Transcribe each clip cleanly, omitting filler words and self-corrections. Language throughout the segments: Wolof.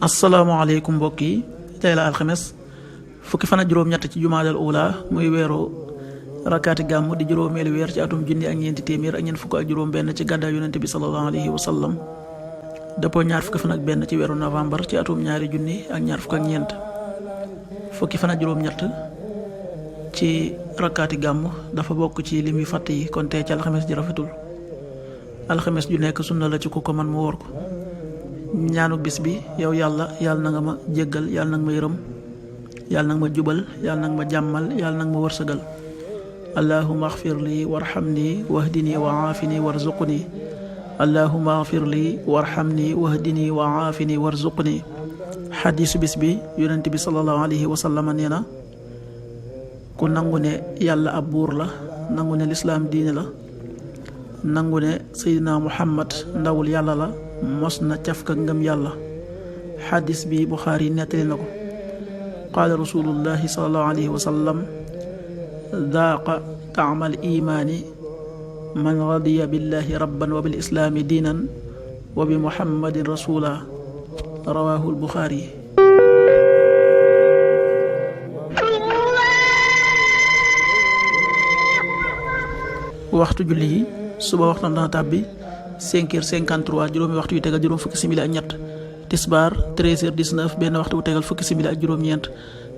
asalaamaaleykum mbokk yi tey la alxames fukki fan ak juróom-ñett ci jumaadal ula muy weeru rakkaati gàmm di juróomeelu weer ci atum junni ak ñeenti téeméer ak ñeent fukk ak juróom benn ci gàddaay yonente bi sallallahu alayhi wa sallam dëppoo ñaar fukki fan ak benn ci weeru novembre ci atum ñaari junni ak ñaar fukk ak ñeent fukki fan ak juróom-ñett ci rakkaati gàmm dafa bokk ci lim yu fàtt yi kon tey ci alxames ji rafetul alxames ju nekk sunna la ci ku ko man mu wóor ko ñaanu bis bi yow yàlla na nga ma jéggal yàlla na nga ma yërëm yàlla na nga ma jubal yàlla na nga ma jàmmal yàlla na nga ma wërsëgal allahumma axfir li warhamni wahdini wa aafini warzuqni allahumma axfir li warhamni wahdini wa aafini warzuqni xadiisu bis bi yonent bi sallallahu alayhi wa sallam nee na ku nangu ne yàlla ab buur la nangu ne lislaam diine la nangu ne seydina muhammad ndawul yàlla la mos na cafka ngëm yàlla xadis bi buxaari nettali na ko qaala rasulullahi salallahu alayhi wa sallam daaqa taamal imaani man radiya billahi rabban wa bil islaami diinan wa bi muhammadin rasula rawahu lbuxaari. waxtu julli yi suba waxtam dana tàbbi 5h53 juróomi waxtu yu tegal juróom fukki simili ak ñett tisbaar 13h19 benn waxtu wu tegal fukki simili ak juróom-ñeent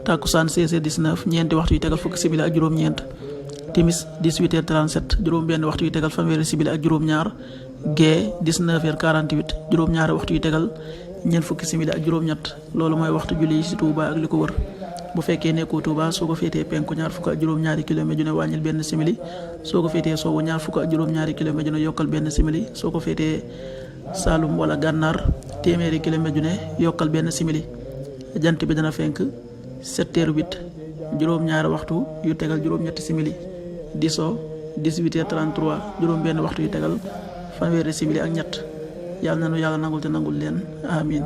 takkusaan 16h19 ñeenti waxtu yu tegal fukki simili ak juróom-ñeent timis 18h37 juróom benn waxtu yu tegal fanweeri simili ak juróom-ñaar gee 19h48 juróom-ñaari waxtu yu tegal ñeent fukki simili ak juróom-ñett loolu mooy waxtu julli yi ci Touba ak li ko wër bu fekkee nekkoo Touba soo ko féetee penku ñaar fukk ak juróom-ñaari kilomètre ju ne wàññil benn simili soo ko féetee sowwu ñaar fukk ak juróom-ñaari kilomètre ju ne yokkal benn simili soo ko féetee Saalum wala Gànnaar téeméeri kilomètre ju ne yokkal benn simili jant bi dana fenk 7h08 juróom-ñaari waxtu yu tegal juróom-ñetti simili di so 18h33 juróom benn waxtu yu tegal fanweeri simili ak ñett yàlla na nu yàlla nangul te nangul leen amin